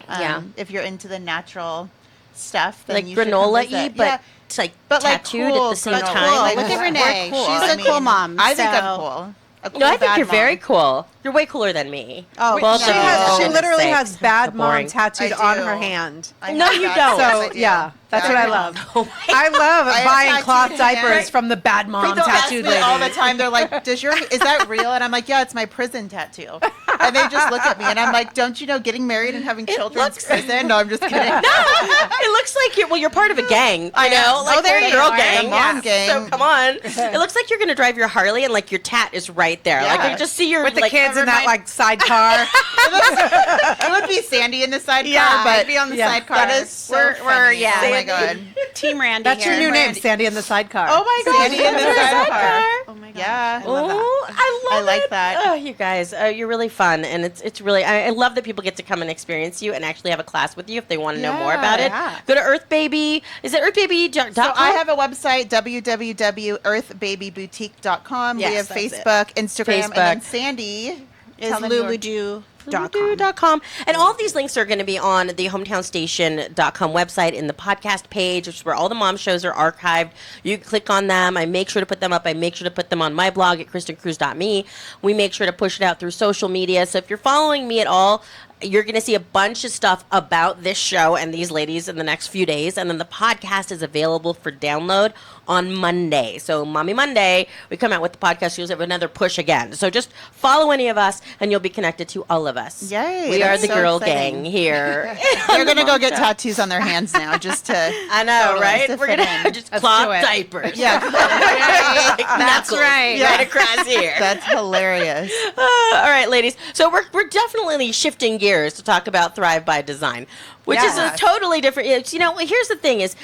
If you're into the natural stuff, then like you should come granola-y, visit. but it's like tattooed at the same time. Cool. Look at Renee. Cool. She's a cool mom. I think I'm so- cool. No, I think bad you're very mom. cool. You're way cooler than me. Oh, Both She, of you, has, for she goodness literally sakes. has bad So mom boring. tattooed I on do. her hand. I No, have you that. don't. Yes, So I do. yeah, that's what I Bad love. mom. Oh my I love I have buying tattooed cloth hands. diapers from the bad mom People ask tattooed me lady. all the time. They're like, "Is that real?" And I'm like, "Yeah, it's my prison tattoo." And they just look at me, and I'm like, "Don't you know getting married and having children is prison?" No, I'm just kidding. It looks like you're part of a gang. You know, like there a you girl are. gang, A mom gang. So come on, it looks like you're gonna drive your Harley and like your tat is right there. Like Yeah. you just see your with the like, kids in that like sidecar. It would be Sandy in the sidecar, but I'd be on the sidecar. that is so we're funny. yeah. Oh my god. Team Randy. That's your here. new name, Randy. Sandy in the sidecar. Oh my god. Sandy in the sidecar. Oh my god. Yeah. Oh, I love I like it. that. Oh, you guys, you're really fun, and it's really. I love that people get to come and experience you and actually have a class with you if they want to know more about it. Yeah. Go to Earth Baby. Is it earthbaby.com? So I have a website, www.earthbabyboutique.com. Yes, we have that's it. Facebook, Instagram, and then Facebook. Sandy Is tell them your- Luludu.com. And all of these links are going to be on the hometownstation.com website in the podcast page, which is where all the mom shows are archived. You can click on them. I make sure to put them up. I make sure to put them on my blog at kristincruz.me. We make sure to push it out through social media. So if you're following me at all, you're going to see a bunch of stuff about this show and these ladies in the next few days. And then the podcast is available for download on Monday. So Mommy Monday, we come out with the podcast. You'll have another push again. So just follow any of us and you'll be connected to all of us. Yay, We are that's the so girl exciting. gang here. They're gonna go get tattoos on their hands now, just to. I know, totally, right? to We're fit going to in. just Let's cloth do it. diapers. Yeah, Like That's knuckles right. right across here. that's hilarious. All right, ladies. So we're definitely shifting gears to talk about Thrive by Design, which is a Yes. totally different. You know, here's the thing: is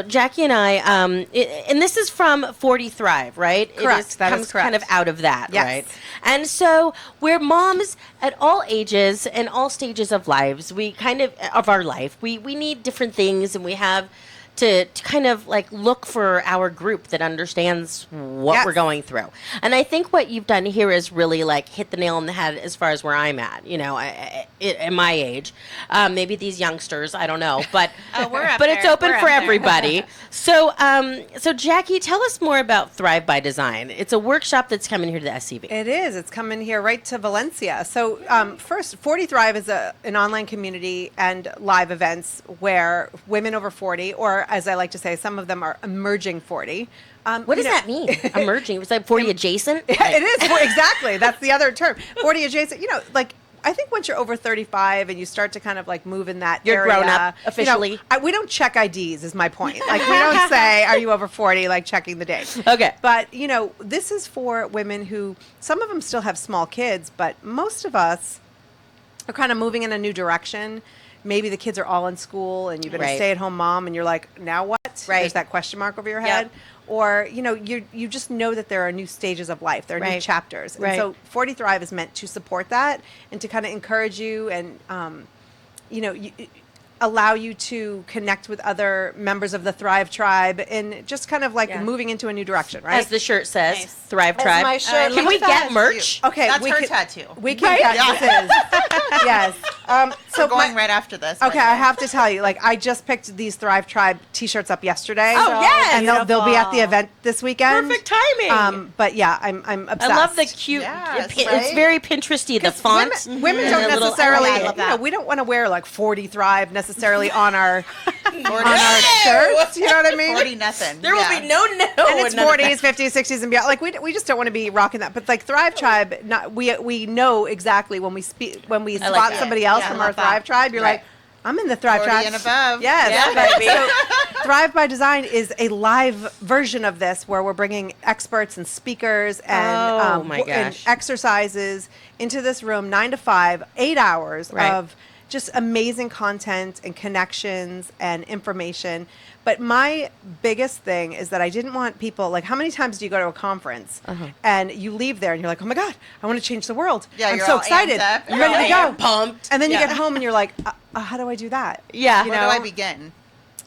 Jackie and I, and this is from 40 Thrive, right? Correct, that is comes correct. kind of out of that, Yes. right? And so we're moms at all ages and all stages of lives. We kind of our life. We need different things, and we have to kind of like look for our group that understands what Yes. we're going through. And I think what you've done here is really like hit the nail on the head as far as where I'm at, at my age. Maybe these youngsters, I don't know, but we're up but it's there. open We're for up there. everybody. So Jackie, tell us more about Thrive by Design. It's a workshop that's coming here to the SCV. It is. It's coming here right to Valencia. So first, 40 Thrive is an online community and live events where women over 40 or as I like to say, some of them are emerging 40. What does that mean? Emerging? It was like 40 adjacent? It is. Exactly. That's the other term. 40 adjacent. Like, I think once you're over 35 and you start to kind of like move in that you're area. You're grown up officially. We don't check IDs is my point. Like, we don't say, are you over 40, like checking the date. Okay. But, this is for women who, some of them still have small kids, but most of us are kind of moving in a new direction. Maybe the kids are all in school and you've been a stay-at-home mom and you're like, now what? Right. There's that question mark over your head. Yep. Or, you just know that there are new stages of life. There are new chapters. And so 40 Thrive is meant to support that and to kind of encourage you and, allow you to connect with other members of the Thrive Tribe and just kind of like moving into a new direction, right? As the shirt says, Thrive Tribe. My shirt. Can we get merch? Okay. That's her tattoo. We can get this. Yes. So we're going right after this. Okay, I have to tell you, like, I just picked these Thrive Tribe T-shirts up yesterday. Oh, yes! And they'll be at the event this weekend. Perfect timing. But yeah, I'm obsessed. I love the cute. It's very Pinteresty. The font. Women don't necessarily. We don't want to wear like 40 Thrive necessarily on our shirts. You know what I mean? 40 nothing. There will be no. And it's 40s, 50s, 60s, and beyond. Like we just don't want to be rocking that. But like Thrive Tribe, we know exactly when we spot somebody else from our Thrive Tribe. You're like, I'm in the Thrive 40 Tribe and above. Yes. So Thrive by Design is a live version of this where we're bringing experts and speakers and, and exercises into this room 9 to 5, 8 hours of just amazing content and connections and information. But my biggest thing is that I didn't want people, like, how many times do you go to a conference and you leave there and you're like, oh my God, I want to change the world. Yeah, I'm so excited. I'm ready to go. Pumped. And then you get home and you're like, how do I do that? Yeah. Where do I begin?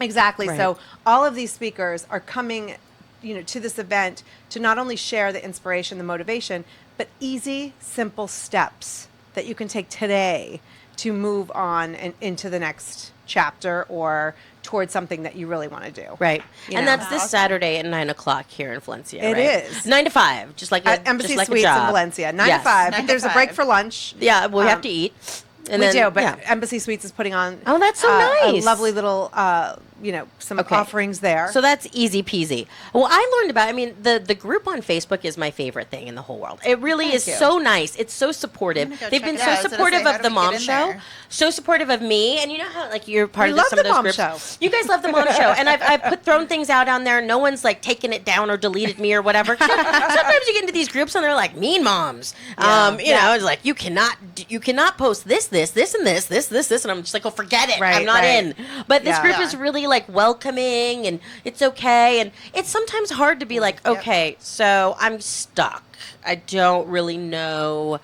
Exactly. Right. So all of these speakers are coming, to this event to not only share the inspiration, the motivation, but easy, simple steps that you can take today to move on and into the next chapter or towards something that you really want to do. Right. And that's this Saturday at 9 o'clock here in Valencia. It is 9 to 5, just like at Embassy just like Suites in Valencia. 9 to 5. But there's a break for lunch. Yeah, we have to eat. And we do, but Embassy Suites is putting on. Oh, that's so nice. A lovely little, some offerings there. So that's easy peasy. Well, I learned about. I mean, the group on Facebook is my favorite thing in the whole world. It really is so nice. It's so supportive. They've been so supportive of the Mom Show. So supportive of me, and you know how like you're part of some of those groups. Show. You guys love the Mom Show, and I've thrown things out on there. No one's like taken it down or deleted me or whatever. Sometimes you get into these groups and they're like mean moms. It's like you cannot post this, and this, and I'm just like, oh, forget it. I'm not in. But this group is really like welcoming, and it's okay. And it's sometimes hard to be like, okay, so I'm stuck. I don't really know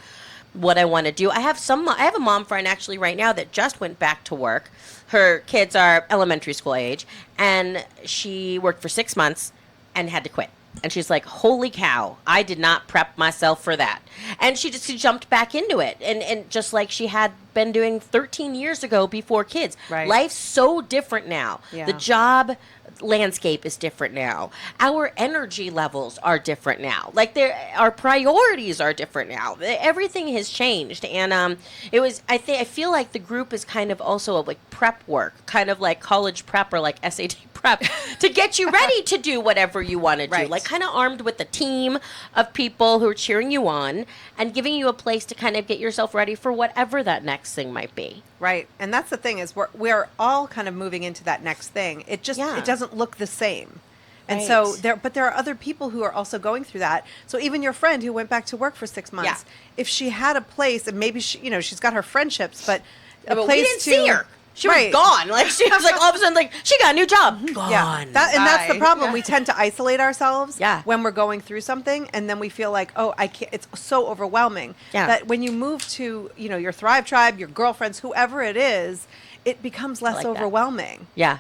what I want to do. I have a mom friend actually right now that just went back to work. Her kids are elementary school age, and she worked for 6 months and had to quit. And she's like, holy cow, I did not prep myself for that. And she just jumped back into it. And just like she had been doing 13 years ago before kids. Right. Life's so different now. Yeah. The job landscape is different now. Our energy levels are different now. Like our priorities are different now. Everything has changed. And I feel like the group is kind of also like prep work, kind of like college prep or like SAT prep to get you ready to do whatever you want to do. Like kind of armed with a team of people who are cheering you on and giving you a place to kind of get yourself ready for whatever that next thing might be. Right. And that's the thing is we're all kind of moving into that next thing. It just it doesn't look the same. And so there are other people who are also going through that. So even your friend who went back to work for 6 months, if she had a place and maybe she's got her friendships, but a place we didn't see her. She was gone. Like she was like all of a sudden like she got a new job. Gone. Yeah. That's the problem. We tend to isolate ourselves when we're going through something, and then we feel like, oh, I can't. It's so overwhelming. Yeah. That when you move to your Thrive Tribe, your girlfriends, whoever it is, it becomes less overwhelming. Yeah.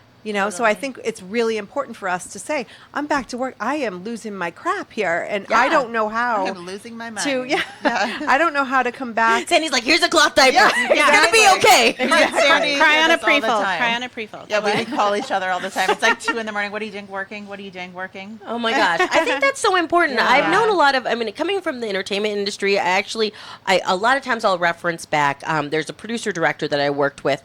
So I think it's really important for us to say, I'm back to work. I am losing my crap here, and I don't know how. I'm losing my mind. I don't know how to come back. Sandy's like, here's a cloth diaper. It's going to be okay. Sandy, cry on a pre-fold. Cry on a pre-fold. Yeah, we call each other all the time. It's like 2 a.m. What are you doing working? What are you doing working? Oh, my gosh. I think that's so important. I've known a lot of, coming from the entertainment industry, a lot of times I'll reference back. There's a producer-director that I worked with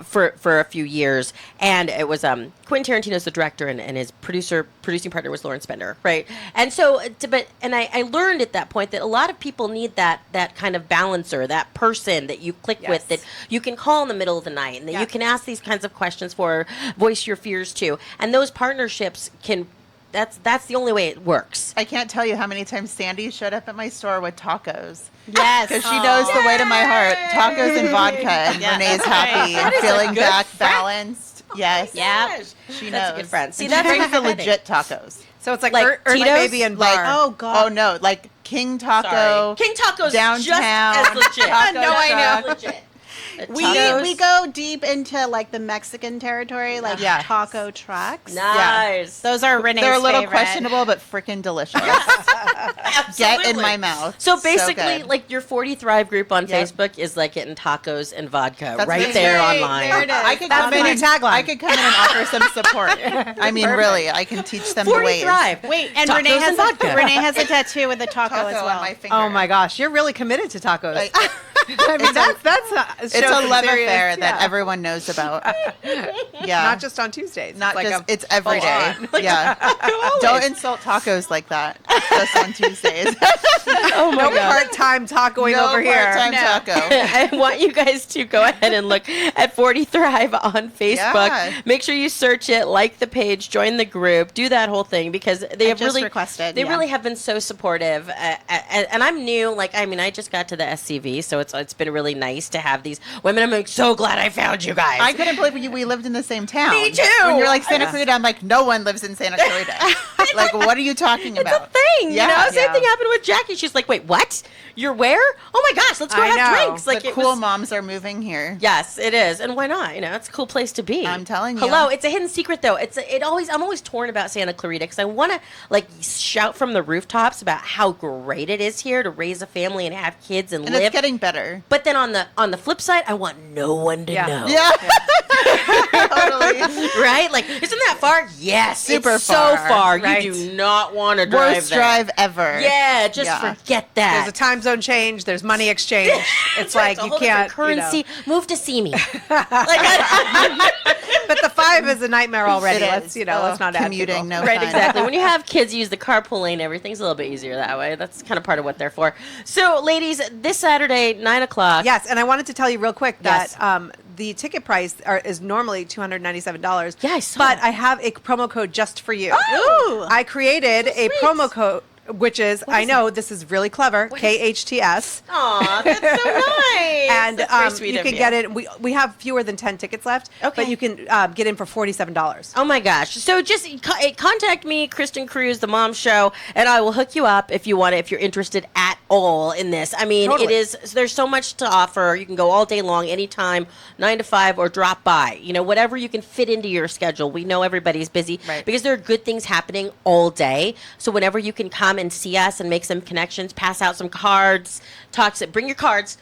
for a few years, and it was Quentin Tarantino's the director, and his producing partner was Lawrence Bender, right? And so, I learned at that point that a lot of people need that kind of balancer, that person that you click with, that you can call in the middle of the night, and that you can ask these kinds of questions for, voice your fears to, and those partnerships can. That's the only way it works. I can't tell you how many times Sandy showed up at my store with tacos. Yes. Because she knows the way to my heart. Tacos and vodka. And Renee's happy and feeling back balanced. Yes. Yeah. She knows. That's a good friend. See, That that's brings the legit tacos. So it's like Like Earth Tito's? Baby and Bar. Oh God. Oh, no. Like King Taco. Sorry. King Taco's downtown. just as legit. Taco No, I know. truck. Legit. We go deep into like the Mexican territory, like taco trucks. Nice. Those are Renee's They're a little favorite. questionable, but freaking delicious. Get in my mouth. So basically, good. like your 40 Thrive group on Yep. Facebook is like getting tacos and vodka That's right right. there Right, online. there it is. I could That's come the in new and tagline. I could come in and offer some support. I mean, really, I can teach them the 40 ways. Thrive. Wait, and Tacos Renee has and vodka. Renee has a tattoo with a taco, Taco as on well. my finger. Oh my gosh, you're really committed to tacos. Like, I mean, it's a love affair that everyone knows about. Yeah, Not just on Tuesdays. not it's just like it's every day. Yeah, don't insult tacos like that. Just on Tuesdays. Oh my no god. part-time tacoing no over here. part-time taco. I want you guys to go ahead and look at 40 Thrive on Facebook. Yeah. Make sure you search it, like the page, join the group, do that whole thing because they have just really requested, They yeah. really have been so supportive. And I'm new. Like I just got to the SCV, so it's been really nice to have these women. I'm like so glad I found you guys. I couldn't believe we lived in the same town. Me too. When you're like Santa Clarita, I'm like, no one lives in Santa Clarita. Like, what are you talking It's about? a thing, Yeah. you know. Same Yeah. thing happened with Jackie. She's like, "Wait, what? You're where? Oh my gosh, let's go I have know. drinks." Like The it cool was- moms are moving here. Yes, it is, and why not? You know, it's a cool place to be. I'm telling you. Hello, it's a hidden secret though. I'm always torn about Santa Clarita because I want to like shout from the rooftops about how great it is here to raise a family and have kids and And live. it's getting better. But then on the flip side, I want no one to know. Yeah. Totally. Right? Like, isn't that far? Yes, Super it's far, so far. right. You do not want to drive Worst there. drive ever. Yeah, just Yeah. forget that. There's a time zone change. There's money exchange. It's like It's a you whole can't different currency. You Move to see me. but the 5 is a nightmare already. It Let's is. let's not add commuting. people. No Right, fun. exactly. When you have kids use the carpool lane, everything's a little bit easier that way. That's kind of part of what they're for. So, ladies, this Saturday, 9 o'clock. Yes, and I wanted to tell you real quick Yes. that the ticket price is normally $297. Yeah, I saw but that. I have a promo code just for you. Ooh. I created a sweet. promo code, which is, I know this is really clever, KHTS. Aw, that's so nice. And That's very sweet you of can get it. We have fewer than 10 tickets left, Okay. but you can get in for $47. Oh my gosh. So just contact me, Kristin Cruz, the Mom Show, and I will hook you up if you want it, if you're interested at all in this. I mean, Totally. it is, there's so much to offer. You can go all day long, anytime, 9 to 5, or drop by. You know, whatever you can fit into your schedule. We know everybody's busy Right. because there are good things happening all day. So whenever you can come and see us and make some connections, pass out some cards, bring your cards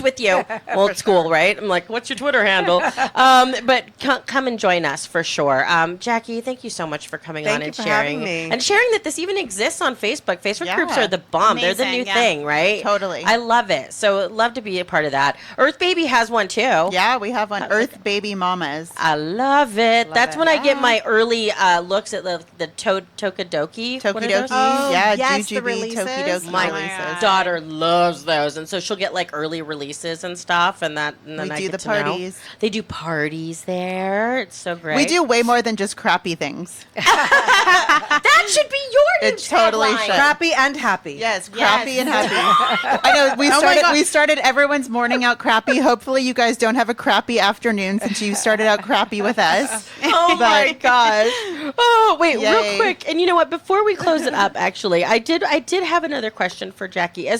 with you. Old school, right? I'm like, what's your Twitter handle? But come and join us for sure. Jackie, thank you so much for coming Thank on you and for sharing. having me. And sharing that this even exists on Facebook. Facebook Yeah. groups are the bomb. They're the Amazing, new yeah. thing, right? Totally. I love it. So love to be a part of that. Earth Baby has one too. Yeah, we have one. Earth Baby Mamas. I love it. That's it. when I get my early looks at the Tokidoki. What are those? Tokidoki. Oh, Yeah, yes, the Jujube releases. Tokidoki My releases. daughter loves those, and so she'll get like early releases and stuff, and then We I do get the to know. parties. They do parties there. It's so great. We do way more than just crappy things. That should be your new It totally tagline. should. Crappy and happy. Yes, crappy and happy. I know we started everyone's morning out crappy. Hopefully you guys don't have a crappy afternoon since you started out crappy with us. Oh my gosh. Oh, wait, real Yay. quick. And you know what? Before we close it up, actually, I did have another question for Jackie.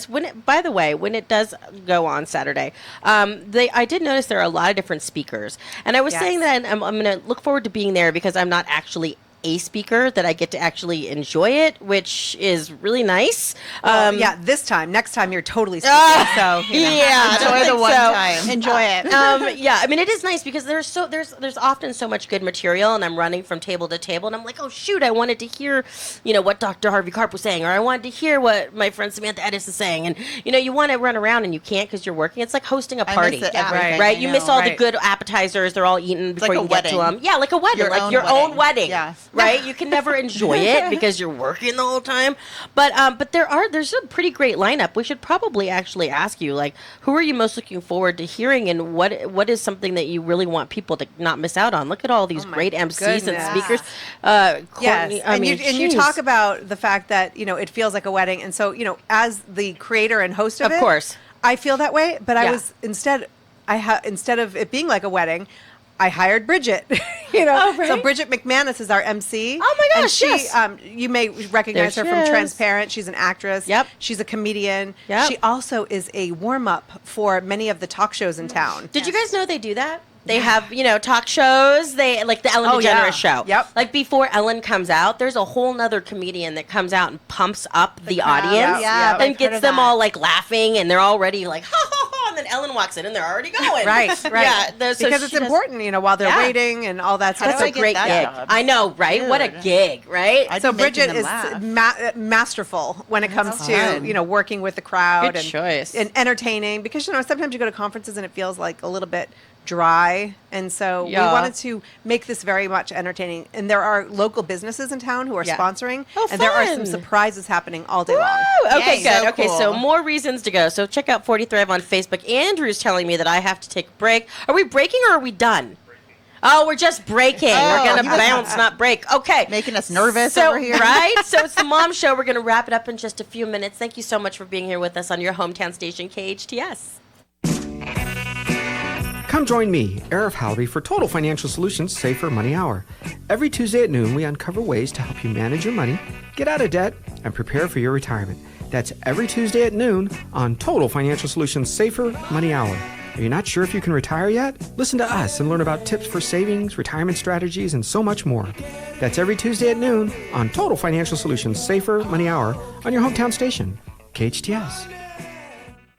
By the way, when it does go on Saturday, I did notice there are a lot of different speakers. And I was saying that I'm going to look forward to being there because I'm not actually a speaker that I get to actually enjoy it, which is really nice. Well, next time you're totally speaking. Enjoy the one time. Enjoy it. I mean, it is nice because there's often so much good material, and I'm running from table to table, and I'm like, oh shoot, I wanted to hear, what Dr. Harvey Karp was saying, or I wanted to hear what my friend Samantha Edis is saying, and you want to run around and you can't because you're working. It's like hosting a party, right? You miss all the good appetizers; they're all eaten before you get to them. Yeah, like a wedding, your own wedding, right? You can never enjoy it because you're working the whole time. But there's a pretty great lineup. We should probably actually ask you, like, who are you most looking forward to hearing, and what is something that you really want people to not miss out on? Look at all these great MCs and speakers. Courtney, you talk about the fact that it feels like a wedding, and so as the creator and host of it, of course, I feel that way. But I was instead of it being like a wedding, I hired Bridget. So Bridget McManus is our MC. Oh my gosh, and she, you may recognize her from Transparent. She's an actress. Yep. She's a comedian. Yep. She also is a warm up for many of the talk shows in town. Did you guys know they do that? They have, talk shows. They like the Ellen DeGeneres show. Yep. Like before Ellen comes out, there's a whole nother comedian that comes out and pumps up the audience and gets them all like laughing, and they're already like, ha ha ha, and then Ellen walks in and they're already going. Right. Yeah, because it's important, while they're waiting and all that stuff. That's a great gig. I know, right? Dude. What a gig, right? So Bridget is masterful when it comes to working with the crowd and entertaining, because sometimes you go to conferences and it feels like a little bit dry, and so we wanted to make this very much entertaining. And there are local businesses in town who are sponsoring, and there are some surprises happening all day long. Okay, good. Okay, so more reasons to go. So check out 40 Thrive on Facebook. Andrew's telling me that I have to take a break. Are we breaking or are we done? Oh, we're just breaking. We're going to bounce, not break. Okay. Making us nervous over here. Right? So it's the Mom Show. We're going to wrap it up in just a few minutes. Thank you so much for being here with us on your hometown station, KHTS. Come join me, Arif Halby, for Total Financial Solutions Safer Money Hour. Every Tuesday at noon, we uncover ways to help you manage your money, get out of debt, and prepare for your retirement. That's every Tuesday at noon on Total Financial Solutions Safer Money Hour. Are you not sure if you can retire yet? Listen to us and learn about tips for savings, retirement strategies, and so much more. That's every Tuesday at noon on Total Financial Solutions Safer Money Hour on your hometown station, KHTS.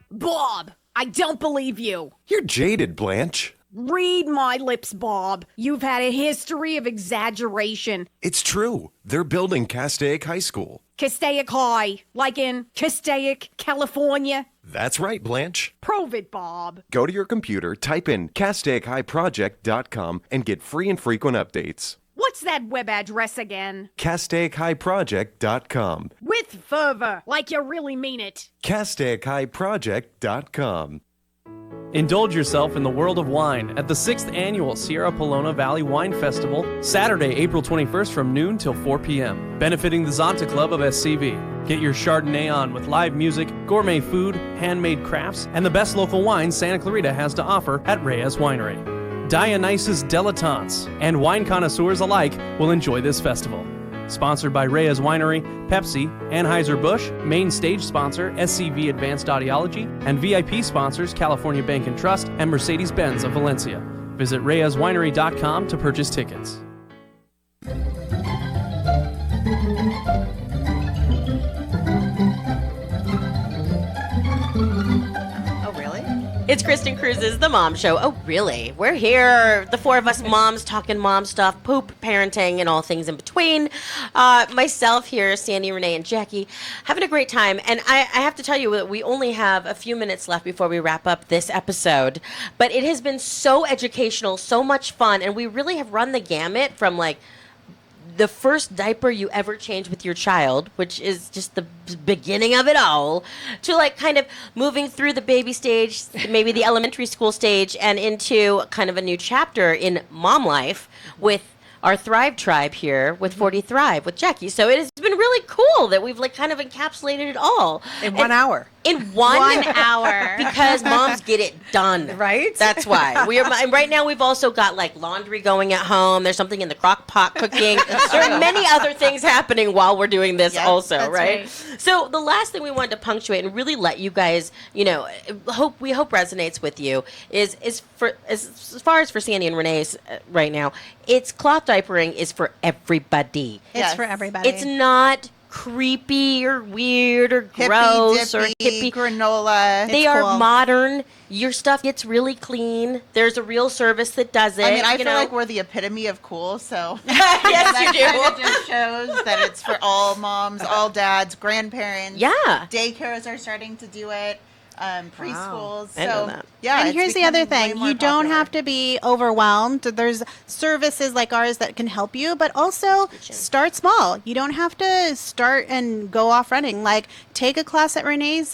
Bob, I don't believe you. You're jaded, Blanche. Read my lips, Bob. You've had a history of exaggeration. It's true. They're building Castaic High School. Castaic High, like in Castaic, California. That's right, Blanche. Prove it, Bob. Go to your computer, type in CastaicHighProject.com, and get free and frequent updates. What's that web address again? CastaicHighProject.com. With fervor, like you really mean it. CastaicHighProject.com. Indulge yourself in the world of wine at the 6th Annual Sierra Pelona Valley Wine Festival, Saturday, April 21st from noon till 4 p.m., benefiting the Zonta Club of SCV. Get your Chardonnay on with live music, gourmet food, handmade crafts, and the best local wine Santa Clarita has to offer at Reyes Winery. Dionysus dilettantes and wine connoisseurs alike will enjoy this festival. Sponsored by Reyes Winery, Pepsi, Anheuser-Busch, main stage sponsor SCV Advanced Audiology, and VIP sponsors California Bank and Trust and Mercedes-Benz of Valencia. Visit ReyesWinery.com to purchase tickets. It's Kristin Cruz's The Mom Show. Oh, really? We're here, the four of us moms talking mom stuff, poop, parenting, and all things in between. Myself here, Sandy, Renee, and Jackie, having a great time. And I have to tell you that we only have a few minutes left before we wrap up this episode. But it has been so educational, so much fun, and we really have run the gamut from, like, the first diaper you ever change with your child, which is just the beginning of it all, to like kind of moving through the baby stage, maybe the elementary school stage, and into kind of a new chapter in mom life with our Thrive Tribe here with 40 Thrive with Jackie. So it has been really cool that we've like kind of encapsulated it all in 1 hour. In 1 hour. Because moms get it done. Right? That's why. Right now we've also got like laundry going at home. There's something in the crock pot cooking. There are many other things happening while we're doing this also, right? So the last thing we wanted to punctuate and really let you guys, hope resonates with you is for as far as for Sandy and Renee's right now, it's cloth diapering is for everybody. It's for everybody. It's not creepy or weird or gross or hippie granola. They are modern. Your stuff gets really clean. There's a real service that does it. I mean, I feel like we're the epitome of cool, so yes, you do. It just shows that it's for all moms, all dads, grandparents. Yeah. Daycares are starting to do it. Preschools. I know that. Yeah, and here's the other thing. You don't have to be overwhelmed. There's services like ours that can help you, but also start small. You don't have to start and go off running. Like, take a class at Renee's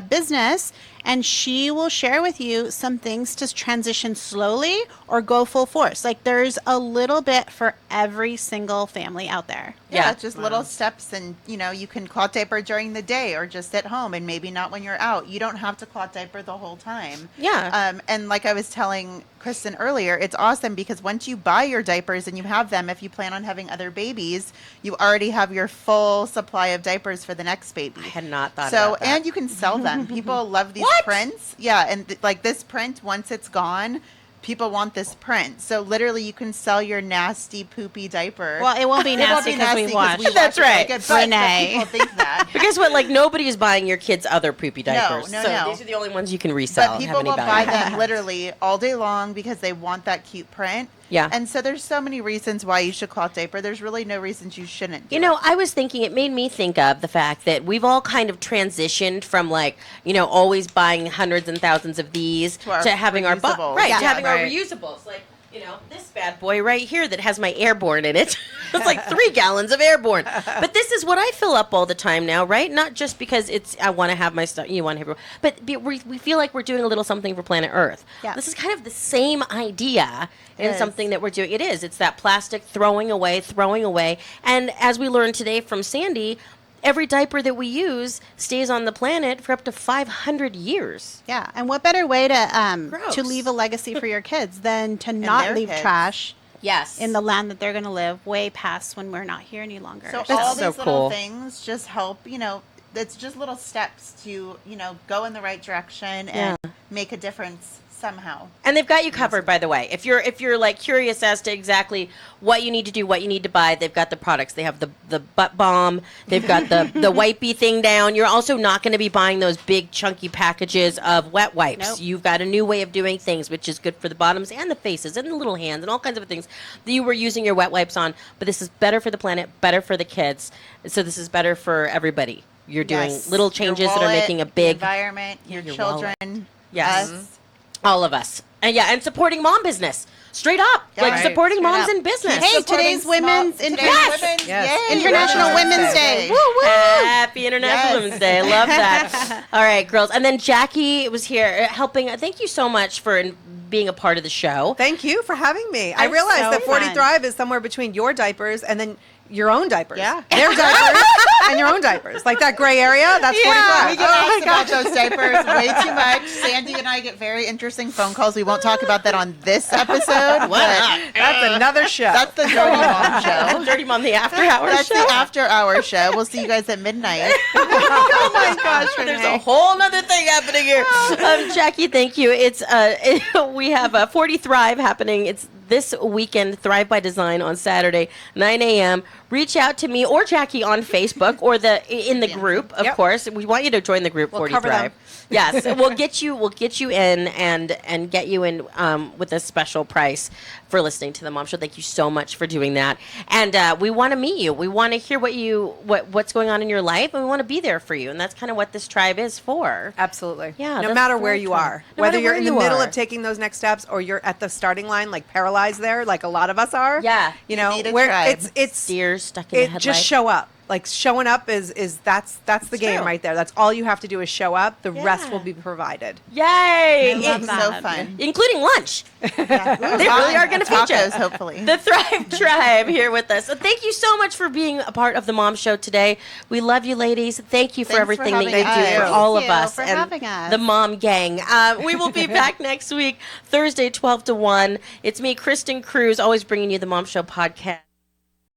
business, and she will share with you some things to transition slowly or go full force. Like, there's a little bit for every single family out there. Yeah, just little steps, and you can cloth diaper during the day or just at home, and maybe not when you're out. You don't have to cloth diaper the whole time. Yeah. And like I was telling Kristin earlier, it's awesome because once you buy your diapers and you have them, if you plan on having other babies, you already have your full supply of diapers for the next baby. I had not thought about that. And you can sell them. People love these prints. Yeah, and like this print, once it's gone, people want this print. So literally you can sell your nasty, poopy diaper. Well, it won't be nasty because we wash. That's right. Renee. People think that. But guess what? Like, nobody is buying your kids other poopy diapers. No. These are the only ones you can resell. But people will buy them literally all day long because they want that cute print. Yeah. And so there's so many reasons why you should cloth diaper. There's really no reasons you shouldn't. I was thinking, it made me think of the fact that we've all kind of transitioned from always buying hundreds and thousands of these to having our having our reusables. Like, this bad boy right here that has my Airborne in it. It's like 3 gallons of Airborne. But this is what I fill up all the time now, right? Not just because I want to have my stuff, you want to have, but we feel like we're doing a little something for planet Earth. Yeah. This is kind of the same idea in something that we're doing. It is. It's that plastic throwing away. And as we learned today from Sandy, every diaper that we use stays on the planet for up to 500 years. Yeah, and what better way to leave a legacy for your kids than to not leave trash in the land that they're going to live way past when we're not here any longer. So all these little things just help, it's just little steps to, go in the right direction and make a difference somehow. And they've got you covered, by the way. If you're like curious as to exactly what you need to do, what you need to buy, they've got the products. They have the butt balm. They've got the wipey thing down. You're also not going to be buying those big chunky packages of wet wipes. Nope. You've got a new way of doing things, which is good for the bottoms and the faces and the little hands and all kinds of things that you were using your wet wipes on. But this is better for the planet, better for the kids. So this is better for everybody. You're doing little changes that are making a big environment, your children, us. All of us. And supporting mom business. Straight up. Supporting moms in business. Hey, today's Women's International Women's Day. Woo, woo. Happy International Women's Day. I love that. All right, girls. And then Jackie was here helping. Thank you so much for being a part of the show. Thank you for having me. I realized that 40 Thrive is somewhere between your diapers and then your own diapers. Yeah. Their diapers and your own diapers. Like that gray area, that's 40 Thrive. We get asked about those diapers way too much. Sandy and I get very interesting phone calls. We won't talk about that on this episode. That's another show. That's the Dirty Mom show. Dirty Mom, the after hour show. That's the after hour show. We'll see you guys at midnight. Oh my gosh, there's a whole other thing happening here. Jackie, thank you. It's we have 40 Thrive happening. It's this weekend, Thrive by Design on Saturday, 9 a.m. Reach out to me or Jackie on Facebook or in the group, of course. We want you to join the group, 40 Thrive. Yes, we'll get you in and get you in with a special price for listening to the Mom Show. Thank you so much for doing that. And we want to meet you. We want to hear what's going on in your life, and we want to be there for you. And that's kind of what this tribe is for. Absolutely. Yeah. No matter where you are, whether you're in the middle of taking those next steps or you're at the starting line, like paralyzed there, like a lot of us are. Yeah. You know, where it's steers stuck in the headlight. Just show up. Like showing up is that's the game right there. That's all you have to do is show up. The rest will be provided. Yay! It's so fun, including lunch. Yeah. They really are going to feature tacos, hopefully. the Thrive Tribe here with us. So thank you so much for being a part of the Mom Show today. We love you, ladies. Thank you for everything that you do for all of us and having us. The Mom Gang. We will be back next week, Thursday, 12 to 1. It's me, Kristin Cruz, always bringing you the Mom Show podcast.